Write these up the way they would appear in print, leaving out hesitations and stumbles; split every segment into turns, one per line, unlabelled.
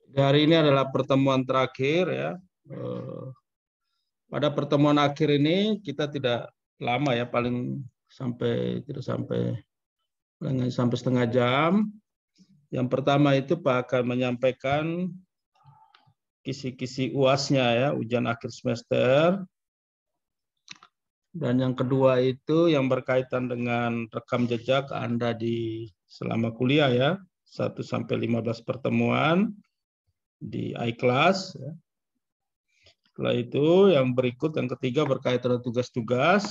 Hari ini adalah pertemuan terakhir ya. Pada pertemuan akhir ini kita tidak lama ya, paling tidak sampai setengah jam. Yang pertama itu Pak akan menyampaikan kisi-kisi UAS-nya ya, ujian akhir semester. Dan yang kedua itu yang berkaitan dengan rekam jejak Anda selama kuliah ya, 1 sampai 15 pertemuan di iClass. Setelah itu yang berikut, yang ketiga berkaitan dengan tugas-tugas.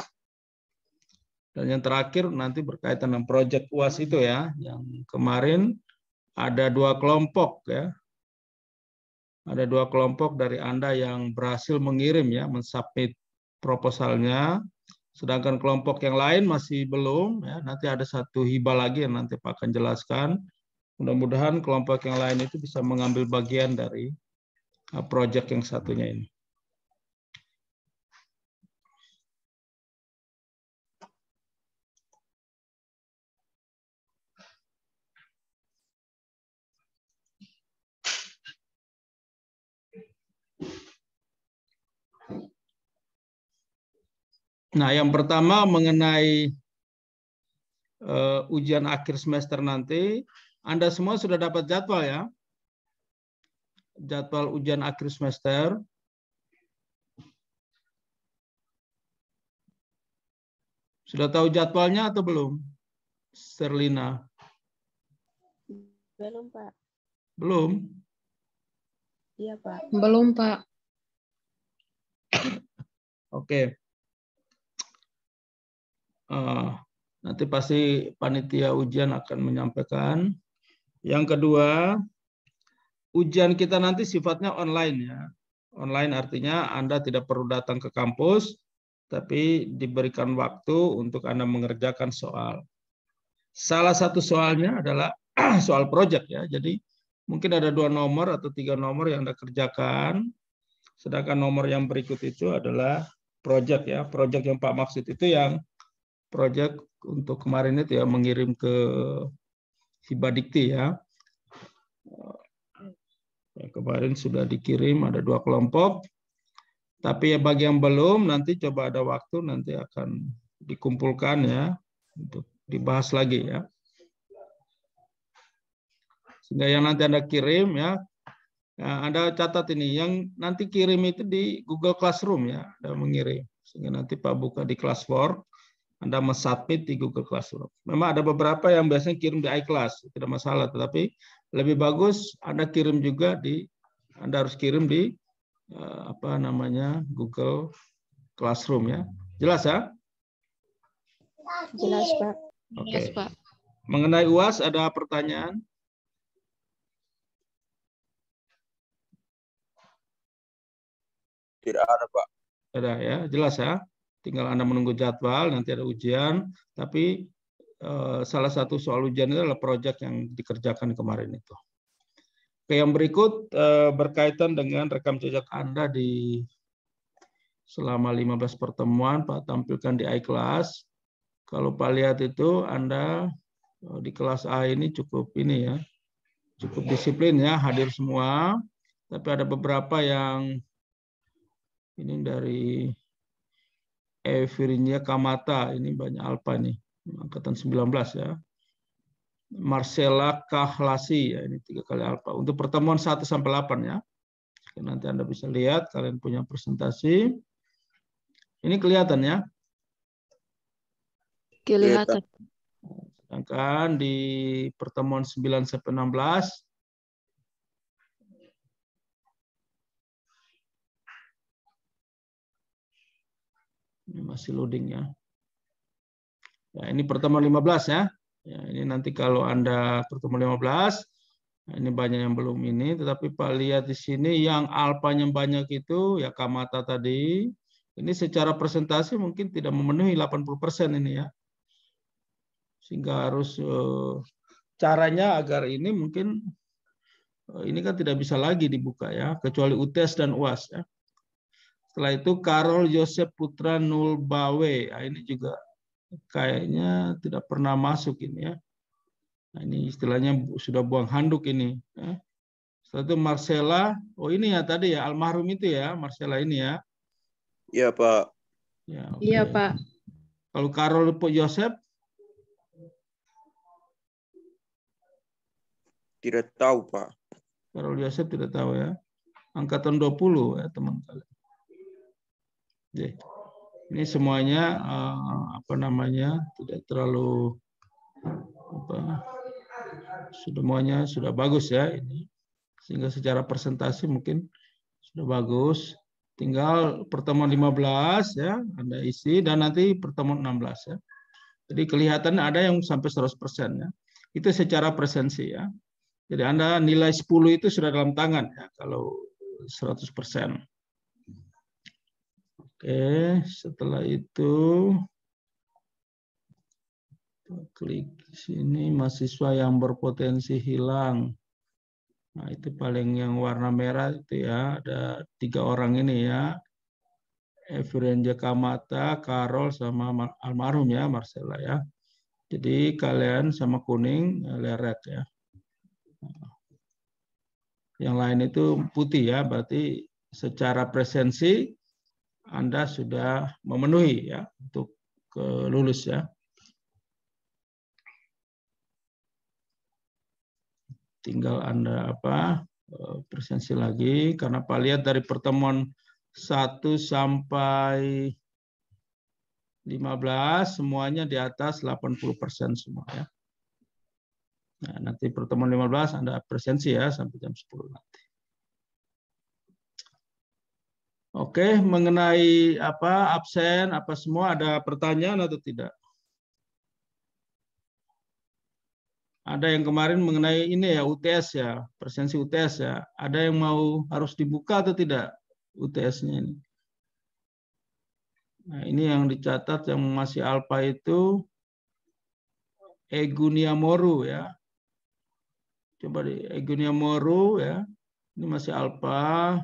Dan yang terakhir nanti berkaitan dengan proyek UAS itu ya, yang kemarin ada 2 kelompok ya. Ada 2 kelompok dari Anda yang berhasil mengirim ya, mensubmit proposalnya. Sedangkan kelompok yang lain masih belum ya. Nanti ada 1 hibah lagi yang nanti Pak akan jelaskan. Mudah-mudahan kelompok yang lain itu bisa mengambil bagian dari proyek yang satunya ini. Nah, yang pertama mengenai ujian akhir semester nanti, Anda semua sudah dapat jadwal ya? Jadwal ujian akhir semester. Sudah tahu jadwalnya atau belum? Serlina?
Belum, Pak.
Belum?
Iya, Pak.
Belum, Pak.
Oke. Nanti pasti panitia ujian akan menyampaikan. Yang kedua, ujian kita nanti sifatnya online ya. Online artinya Anda tidak perlu datang ke kampus, tapi diberikan waktu untuk Anda mengerjakan soal. Salah satu soalnya adalah soal proyek ya. Jadi mungkin ada 2 nomor atau 3 nomor yang Anda kerjakan. Sedangkan nomor yang berikut itu adalah proyek ya. Proyek yang Pak maksud itu yang proyek untuk kemarin itu ya, mengirim ke hibah dikti ya. Kemarin sudah dikirim, ada 2 kelompok. Tapi ya bagi yang belum, nanti coba ada waktu, nanti akan dikumpulkan ya, untuk dibahas lagi ya. Sehingga yang nanti Anda kirim ya, Anda catat ini, yang nanti kirim itu di Google Classroom ya, Anda mengirim. Sehingga nanti Pak buka di Classwork, Anda mensubmit di Google Classroom. Memang ada beberapa yang biasanya kirim di iClass, tidak masalah, tetapi lebih bagus Anda kirim juga Anda harus kirim di Google Classroom ya. Jelas ya?
Jelas, Pak.
Oke.
Jelas, Pak.
Mengenai UAS ada pertanyaan?
Tidak ada, Pak.
Ada ya, jelas ya. Tinggal Anda menunggu jadwal, nanti ada ujian, tapi salah satu soal ujian itu adalah proyek yang dikerjakan kemarin itu. Oke, yang berikut berkaitan dengan rekam jejak Anda selama 15 pertemuan, Pak tampilkan di iClass. Kalau Pak lihat itu, Anda di kelas A ini cukup disiplin ya, hadir semua. Tapi ada beberapa yang ini dari Virinia Kamata, ini banyak alfa nih, angkatan 19 ya. Marcella Kahlasi, ya ini 3 kali alfa. Untuk pertemuan 1 sampai 8 ya. Nanti Anda bisa lihat, kalian punya presentasi. Ini kelihatan ya.
Kelihatan.
Sedangkan di pertemuan 9 sampai 16, ini masih loading ya. Ya, ini pertemuan 15 ya. Ya, ini nanti kalau Anda pertemuan 15, nah ini banyak yang belum ini, tetapi Pak lihat di sini yang alfanya banyak itu ya Kamata tadi. Ini secara presentasi mungkin tidak memenuhi 80% ini ya. Sehingga harus caranya agar ini mungkin ini kan tidak bisa lagi dibuka ya, kecuali UTS dan UAS ya. Setelah itu Karol Yosef Putra Nulbawe, nah, ini juga kayaknya tidak pernah masuk ini ya. Nah, ini istilahnya sudah buang handuk ini. Ya. Satu Marcella. Oh ini ya tadi ya, almarhum itu ya, Marcella ini ya.
Iya, Pak.
Ya,
Iya,
oke.
Pak.
Kalau Karol Joseph?
Tidak tahu, Pak.
Karol Joseph tidak tahu ya. Angkatan 20 ya teman kalian. Oke. Ini semuanya apa namanya, tidak terlalu apa, semuanya sudah bagus ya ini. Sehingga secara presentasi mungkin sudah bagus. Tinggal pertemuan 15 ya, Anda isi, dan nanti pertemuan 16 ya. Jadi kelihatan ada yang sampai 100% ya. Itu secara presensi ya. Jadi Anda nilai 10 itu sudah dalam tangan ya kalau 100%. Oke, setelah itu klik sini, mahasiswa yang berpotensi hilang. Nah, itu paling yang warna merah itu ya, ada 3 orang ini ya. Efren Jakamata, Karol, sama almarhum ya, Marcella ya. Jadi kalian sama kuning, leret ya. Yang lain itu putih ya, berarti secara presensi Anda sudah memenuhi ya untuk lulus ya. Tinggal Anda presensi lagi, karena Pak lihat dari pertemuan 1 sampai 15 semuanya di atas 80% semua ya. Nah, nanti pertemuan 15 Anda presensi ya sampai jam 10 nanti. Oke, mengenai absen apa semua, ada pertanyaan atau tidak? Ada yang kemarin mengenai ini ya, UTS ya, presensi UTS ya. Ada yang mau harus dibuka atau tidak UTS-nya ini? Nah, ini yang dicatat yang masih alpha itu Egunia Moru ya. Coba di Egunia Moru ya. Ini masih alpha.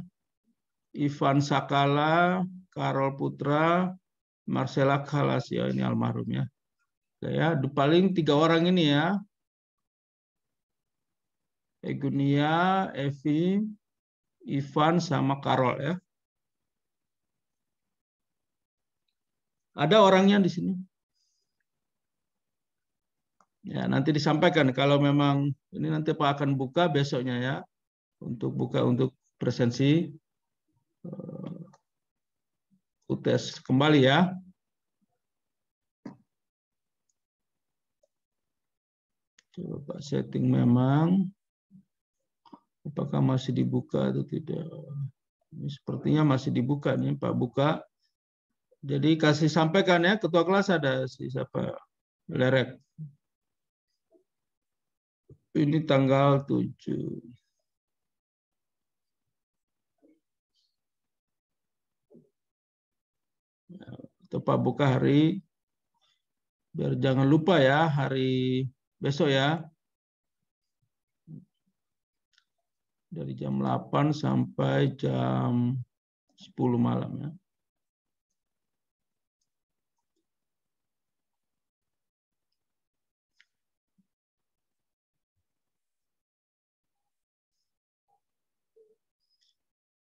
Ivan Sakala, Karol Putra, Marcella Kalas ya, ini almarhum ya. Ya, paling 3 orang ini ya. Egunia, Evi, Ivan sama Karol ya. Ada orangnya di sini. Ya, nanti disampaikan kalau memang ini nanti Pak akan buka besoknya ya. Untuk buka untuk presensi UTS kembali ya. Coba Pak setting memang. Apakah masih dibuka atau tidak? Ini sepertinya masih dibuka nih Pak, buka. Jadi kasih sampaikan ya, ketua kelas ada si siapa? Lerek. Ini tanggal 7. Atau Pak buka hari, biar jangan lupa ya, hari besok ya. Dari jam 8 sampai jam 10 malam ya.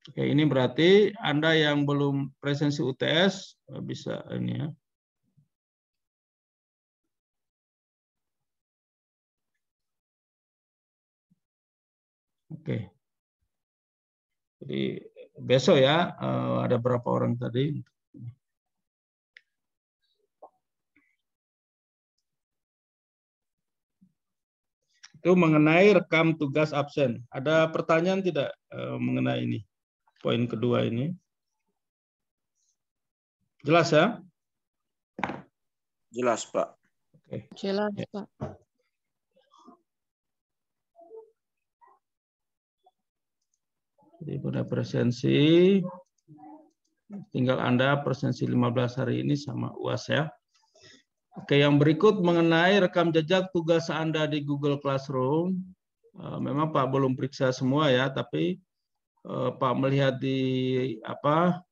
Oke, ini berarti Anda yang belum presensi UTS bisa ini ya. Oke. Jadi besok ya ada berapa orang tadi? Itu mengenai rekam tugas absen. Ada pertanyaan tidak mengenai ini? Poin kedua ini. Jelas ya?
Jelas, Pak.
Oke.
Jelas,
Ya.
Pak.
Jadi pada presensi, tinggal Anda presensi 15 hari ini sama UAS ya. Oke, yang berikut mengenai rekam jejak tugas Anda di Google Classroom. Memang Pak belum periksa semua ya, tapi Pak melihat di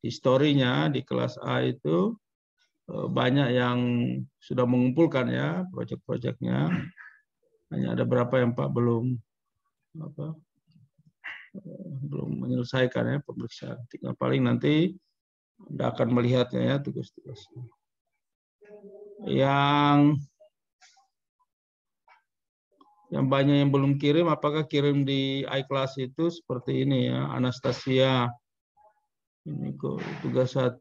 historinya di kelas A itu banyak yang sudah mengumpulkan ya proyek-proyeknya. Hanya ada berapa yang Pak belum belum menyelesaikan ya pemeriksaan. Tinggal paling nanti Anda akan melihatnya ya tugas-tugasnya. Yang banyak yang belum kirim, apakah kirim di iClass itu seperti ini ya, Anastasia. Ini kok tugas 1,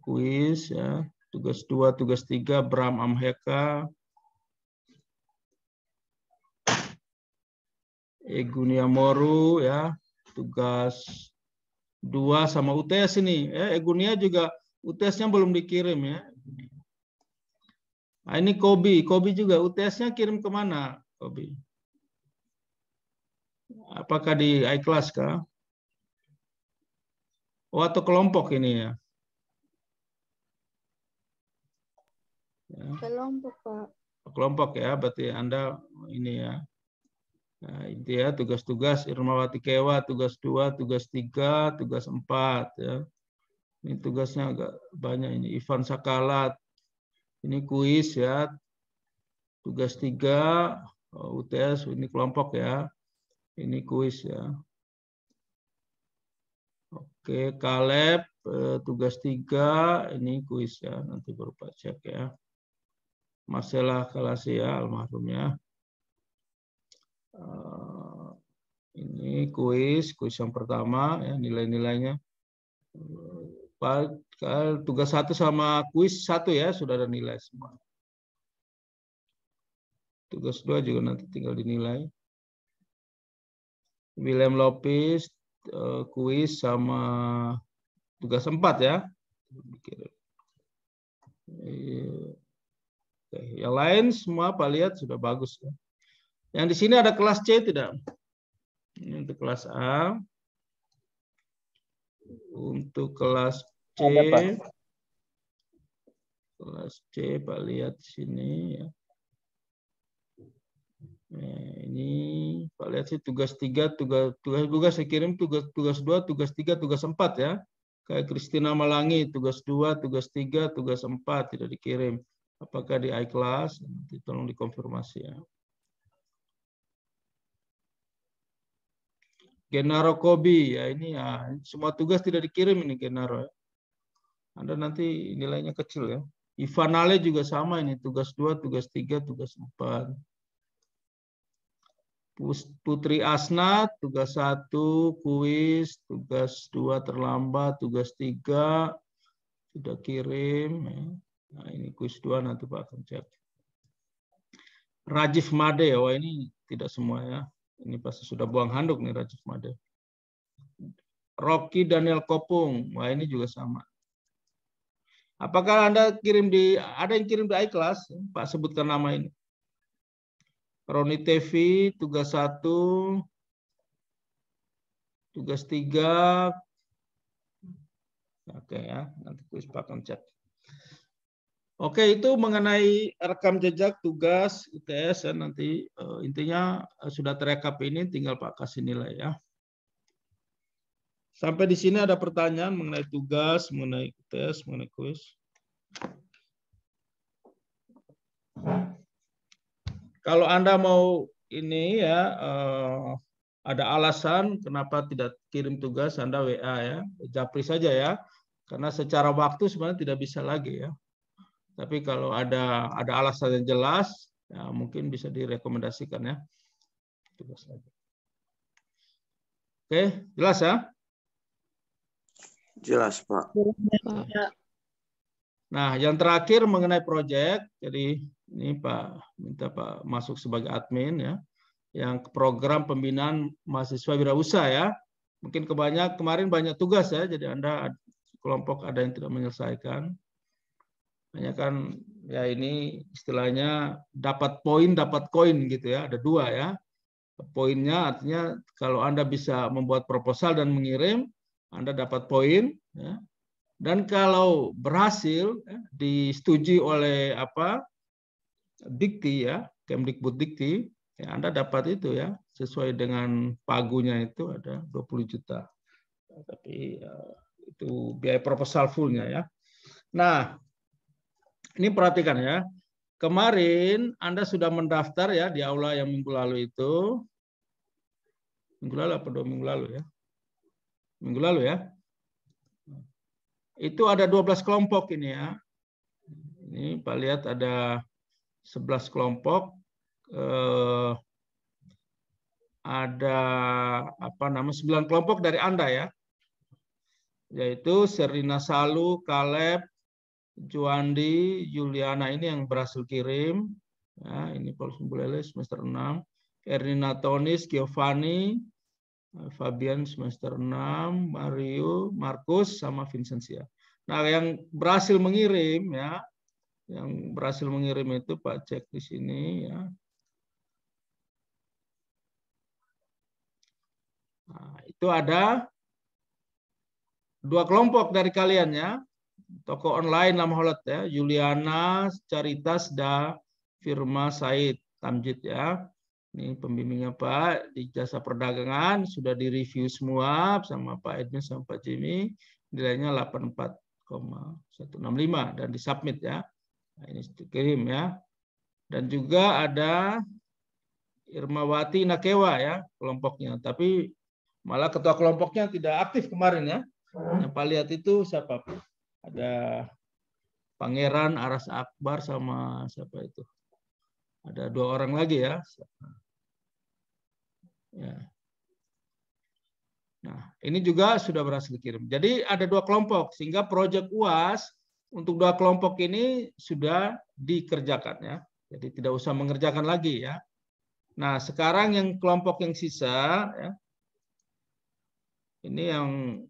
kuis ya, tugas 2, tugas 3, Bram Amheka, Egunia Moru ya, tugas 2 sama UTS ini. Ya, Egunia juga UTS-nya belum dikirim ya. Nah, ini Kobi juga UTS-nya kirim kemana? Kobi. Apakah di iClass kah? Oh, atau kelompok ini ya?
Kelompok, Pak.
Kelompok ya, berarti Anda ini ya. Nah, itu ya tugas-tugas Irmawati Kewa, tugas 2, tugas 3, tugas 4 ya. Ini tugasnya agak banyak ini. Ivan Sakalat. Ini kuis ya. Tugas 3, UTS, ini kelompok ya. Ini kuis ya. Oke, Kaleb, tugas 3, ini kuis ya. Nanti baru Pak cek ya. Marcella Kalasia, almarhum ya. Ini kuis yang pertama ya, nilai-nilainya. Tugas 1 sama kuis 1 ya, sudah ada nilai semua. Tugas 2 juga nanti tinggal dinilai. William Lopez, kuis sama tugas 4 ya. Yang lain semua Pak lihat sudah bagus ya. Yang di sini ada kelas C tidak? Ini untuk kelas A. Untuk kelas C.
Ada, Pak.
Kelas C Pak lihat di sini ya. Nah, ini Pak lihat sih tugas 3, tugas saya kirim tugas 2, tugas 3, tugas 4 ya. Kayak Kristina Malangi tugas 2, tugas 3, tugas 4 tidak dikirim. Apakah di iClass? Nanti tolong dikonfirmasi ya. Genaro Kobi ya, ini ya semua tugas tidak dikirim ini Genaro ya. Anda nanti nilainya kecil ya. Ivanale juga sama ini tugas 2, tugas 3, tugas 4. Putri Asnat, tugas 1, kuis, tugas 2 terlambat, tugas 3 sudah kirim. Ya. Nah, ini kuis 2 nanti Pak akan cek. Rajif Made, wah ini tidak semua ya. Ini pasti sudah buang handuk nih Rajif Made. Rocky Daniel Kopung, wah ini juga sama. Apakah Anda ada yang kirim di iClass? Pak sebutkan nama ini. Roni Tevi, tugas 1, tugas 3. Oke ya, nanti kuis Pak akan cek. Oke, itu mengenai rekam jejak tugas UTS ya, nanti intinya sudah terekap ini, tinggal Pak kasih nilai ya. Sampai di sini ada pertanyaan mengenai tugas, mengenai UTS, mengenai kuis. Kalau Anda mau ini ya, ada alasan kenapa tidak kirim tugas, Anda WA ya, japri saja ya, karena secara waktu sebenarnya tidak bisa lagi ya. Tapi kalau ada alasan yang jelas, ya mungkin bisa direkomendasikan ya. Tugas lagi. Oke, jelas ya?
Jelas, Pak.
Nah, yang terakhir mengenai proyek, jadi ini Pak minta Pak masuk sebagai admin ya, yang program pembinaan mahasiswa wirausaha ya. Mungkin kemarin banyak tugas ya, jadi Anda kelompok ada yang tidak menyelesaikan. Hanya kan ya ini istilahnya dapat poin, dapat koin gitu ya, ada 2 ya. Poinnya artinya kalau Anda bisa membuat proposal dan mengirim, Anda dapat poin ya. Dan kalau berhasil ya, disetujui oleh Dikti ya, Kemdikbud Dikti, ya Anda dapat itu ya, sesuai dengan pagunya itu ada 20 juta. Tapi itu biaya proposal fullnya ya. Nah, ini perhatikan ya. Kemarin Anda sudah mendaftar ya di aula yang minggu lalu itu. Minggu lalu apa 2 minggu lalu ya? Minggu lalu ya. Itu ada 12 kelompok ini ya. Ini Pak lihat ada 11 kelompok. Ada 9 kelompok dari Anda ya. Yaitu Serina Salu, Caleb, Juandi, Juliana ini yang berhasil kirim. Ya, ini Paulus Bulele semester 6. Ernina Tonis, Giovanni, Fabian semester 6, Mario, Markus, sama Vincentia. Nah, yang berhasil mengirim ya, yang berhasil mengirim itu Pak cek di sini ya. Nah, itu ada 2 kelompok dari kalian ya. Toko online Lam Holot ya, Juliana, Caritas, dan Firma Said Tamjid ya. Ini pembimbingnya Pak di jasa perdagangan, sudah direview semua sama Pak Edwin sama Pak Jimmy, nilainya 84,165 dan disubmit ya. Nah, ini dikirim ya. Dan juga ada Irmawati Nakewa ya kelompoknya, tapi malah ketua kelompoknya tidak aktif kemarin ya. Yang Pak lihat itu siapa Pak? Ada Pangeran, Aras Akbar, sama siapa itu? Ada 2 orang lagi ya. Ya. Nah, ini juga sudah berhasil dikirim. Jadi ada 2 kelompok, sehingga proyek UAS untuk 2 kelompok ini sudah dikerjakan ya. Jadi tidak usah mengerjakan lagi ya. Nah, sekarang yang kelompok yang sisa ya. Ini yang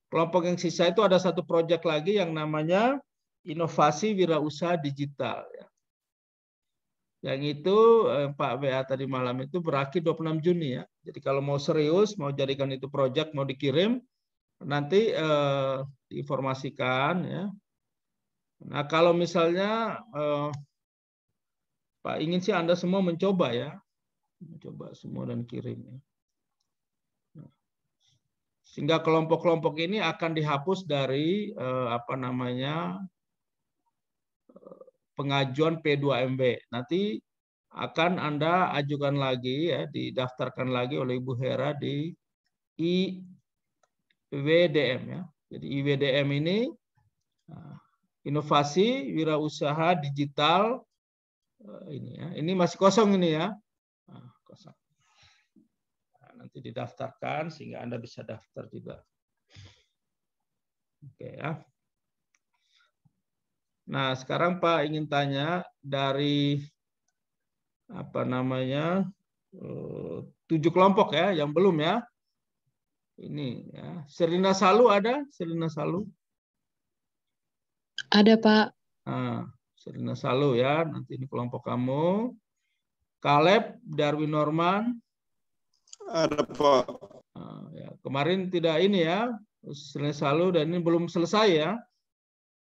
kelompok yang sisa itu ada 1 proyek lagi yang namanya Inovasi Wirausaha Digital ya. Yang itu Pak WA tadi malam itu berakhir 26 Juni ya. Jadi kalau mau serius, mau jadikan itu proyek, mau dikirim, nanti diinformasikan ya. Nah kalau misalnya Pak ingin sih Anda semua mencoba ya. Mencoba semua dan kirim ya. Sehingga kelompok-kelompok ini akan dihapus dari pengajuan P2MB. Nanti akan Anda ajukan lagi ya, didaftarkan lagi oleh Ibu Hera di IWDM ya. Jadi IWDM ini Inovasi Wirausaha Digital ini ya. Ini masih kosong ini ya. Kosong. Nah, nanti didaftarkan sehingga Anda bisa daftar juga. Oke ya. Nah, sekarang Pak ingin tanya dari 7 kelompok ya yang belum ya. Ini ya. Serina Salu ada? Serina Salu?
Ada, Pak.
Nah, Serina Salu ya, nanti ini kelompok kamu. Caleb, Darwin Norman.
Ada, Pak.
Nah, ya. Kemarin tidak ini ya, Serina Salu dan ini belum selesai ya.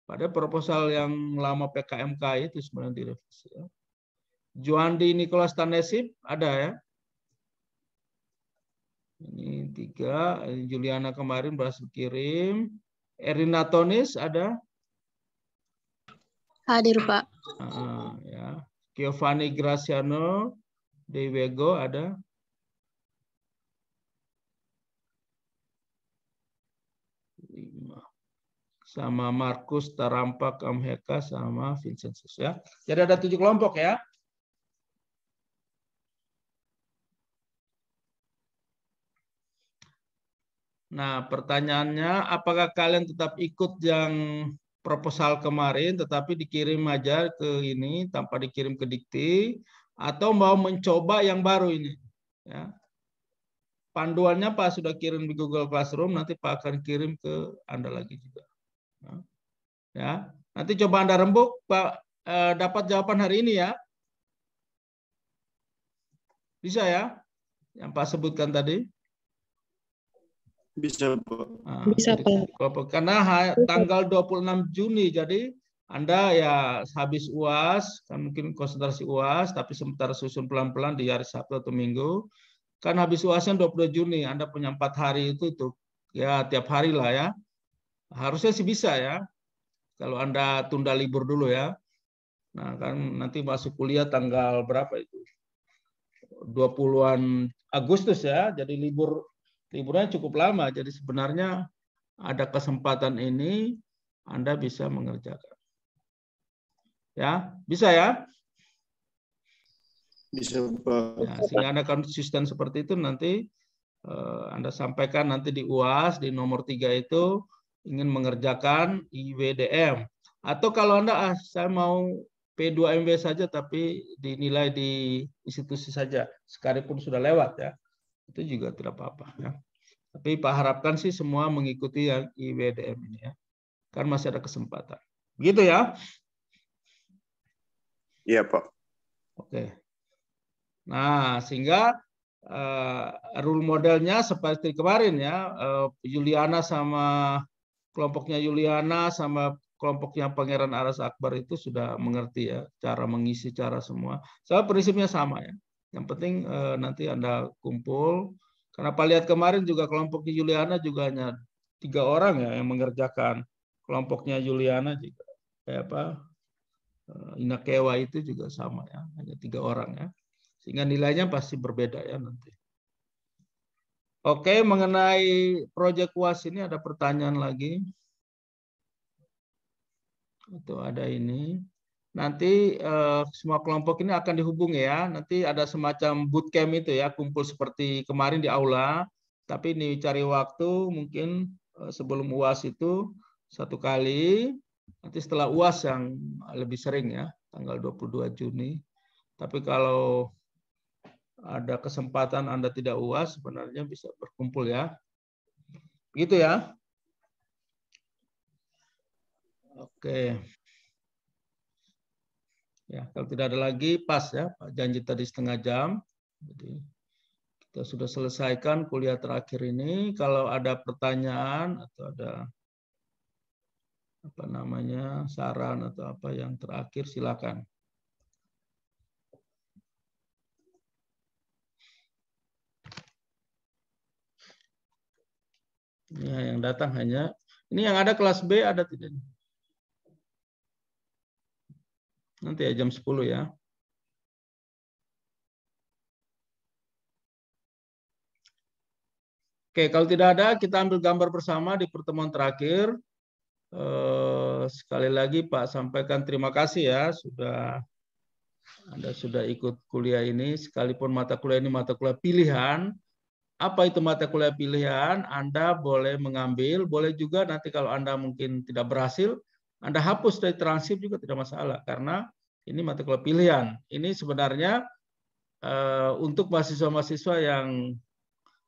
Pada proposal yang lama PKMK itu sebenarnya direvisi. Ya. Juandi Nicholas Tanesip ada ya. Ini 3. Juliana kemarin berhasil kirim. Erina Tonis ada.
Hadir, Pak.
Ya. Giovanni Graciano Dewego ada. Sama Markus Tarampak Amheka sama Vincentus ya. Jadi ada 7 kelompok ya. Nah, pertanyaannya apakah kalian tetap ikut yang proposal kemarin tetapi dikirim aja ke ini tanpa dikirim ke Dikti atau mau mencoba yang baru ini ya. Panduannya Pak sudah kirim di Google Classroom, nanti Pak akan kirim ke Anda lagi juga. Ya, nanti coba Anda rembuk, Pak dapat jawaban hari ini ya. Bisa ya? Yang Pak sebutkan tadi.
Bisa, Pak.
Nah,
Bisa, Pak.
karena tanggal 26 Juni, jadi Anda ya habis UAS, kan mungkin konsentrasi UAS, tapi sementara susun pelan-pelan di hari Sabtu atau Minggu. Kan habis UASnya 22 Juni, Anda punya 4 hari itu ya tiap hari lah ya. Harusnya sih bisa ya, kalau Anda tunda libur dulu ya. Nah kan nanti masuk kuliah tanggal berapa itu? 2 20-an Agustus ya. Jadi liburnya cukup lama. Jadi sebenarnya ada kesempatan ini Anda bisa mengerjakan. Ya, bisa ya?
Bisa, Pak.
Ya, sehingga Anda konsisten seperti itu nanti Anda sampaikan nanti di UAS di nomor 3 itu ingin mengerjakan IWDM. Atau kalau Anda saya mau P2MW saja tapi dinilai di institusi saja sekalipun sudah lewat ya. Itu juga tidak apa-apa ya. Tapi Pak harapkan sih semua mengikuti yang IWDM ini ya. Kan masih ada kesempatan. Begitu ya?
Iya, Pak.
Oke. Nah, sehingga rule modelnya seperti kemarin ya, Juliana sama kelompoknya Juliana sama kelompoknya Pangeran Aras Akbar itu sudah mengerti ya cara mengisi cara semua. Soal prinsipnya sama ya. Yang penting nanti Anda kumpul. Karena Pak lihat kemarin juga kelompoknya Juliana juga hanya 3 orang ya yang mengerjakan. Kelompoknya Juliana juga kayak apa? Inakewa itu juga sama ya, hanya 3 orang ya. Sehingga nilainya pasti berbeda ya nanti. Oke, mengenai proyek UAS ini ada pertanyaan lagi. Itu ada ini. Nanti semua kelompok ini akan dihubungi ya. Nanti ada semacam bootcamp itu ya, kumpul seperti kemarin di aula. Tapi ini cari waktu mungkin sebelum UAS itu 1 kali. Nanti setelah UAS yang lebih sering ya, tanggal 22 Juni. Tapi kalau ada kesempatan Anda tidak UAS, sebenarnya bisa berkumpul ya. Begitu ya. Oke. Ya, kalau tidak ada lagi, pas ya. Pak janji tadi 1/2 jam. Jadi kita sudah selesaikan kuliah terakhir ini. Kalau ada pertanyaan atau ada apa namanya saran atau apa yang terakhir, silakan. Ya, yang datang hanya ini yang ada kelas B ada tidak? Nanti ya jam 10 ya. Oke, kalau tidak ada kita ambil gambar bersama di pertemuan terakhir. Sekali lagi Pak sampaikan terima kasih ya Anda sudah ikut kuliah ini, sekalipun mata kuliah ini mata kuliah pilihan. Apa itu mata kuliah pilihan? Anda boleh mengambil, boleh juga nanti kalau Anda mungkin tidak berhasil, Anda hapus dari transkrip juga tidak masalah, karena ini mata kuliah pilihan. Ini sebenarnya untuk mahasiswa-mahasiswa yang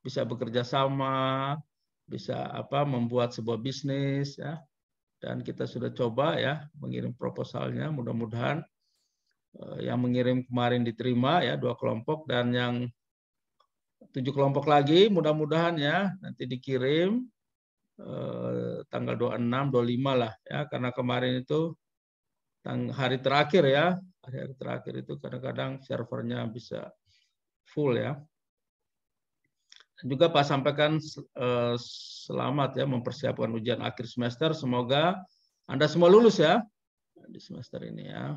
bisa bekerja sama, bisa membuat sebuah bisnis, ya. Dan kita sudah coba ya mengirim proposalnya, mudah-mudahan yang mengirim kemarin diterima ya 2 kelompok dan yang 7 kelompok lagi mudah-mudahan ya nanti dikirim tanggal 26, 25 lah ya karena kemarin itu hari terakhir ya hari terakhir itu kadang-kadang servernya bisa full ya. Dan juga Pak sampaikan selamat ya mempersiapkan ujian akhir semester, semoga Anda semua lulus ya di semester ini ya.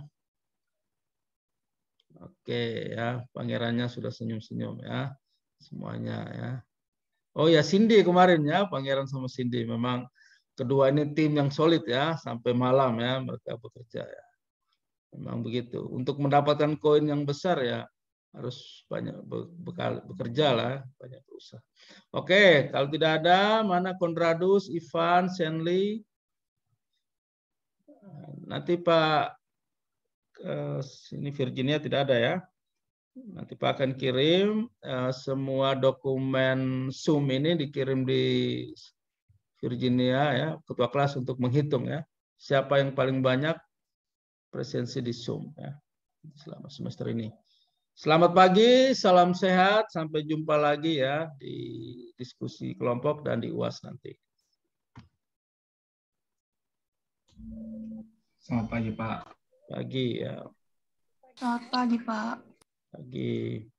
Oke ya, pangerannya sudah senyum-senyum ya semuanya ya. Oh ya Cindy kemarin ya, Pangeran sama Cindy memang kedua ini tim yang solid ya sampai malam ya mereka bekerja ya. Memang begitu. Untuk mendapatkan koin yang besar ya harus banyak bekerja lah, banyak berusaha. Oke, kalau tidak ada mana Konradus, Ivan, Senli. Nanti Pak ini Virginia tidak ada ya. Nanti Pak akan kirim semua dokumen Zoom ini dikirim di Virginia ya, ketua kelas untuk menghitung ya. Siapa yang paling banyak presensi di Zoom ya selama semester ini. Selamat pagi, salam sehat, sampai jumpa lagi ya di diskusi kelompok dan di UAS nanti.
Selamat pagi, Pak.
Pagi ya.
Selamat pagi, Pak.
Pagi.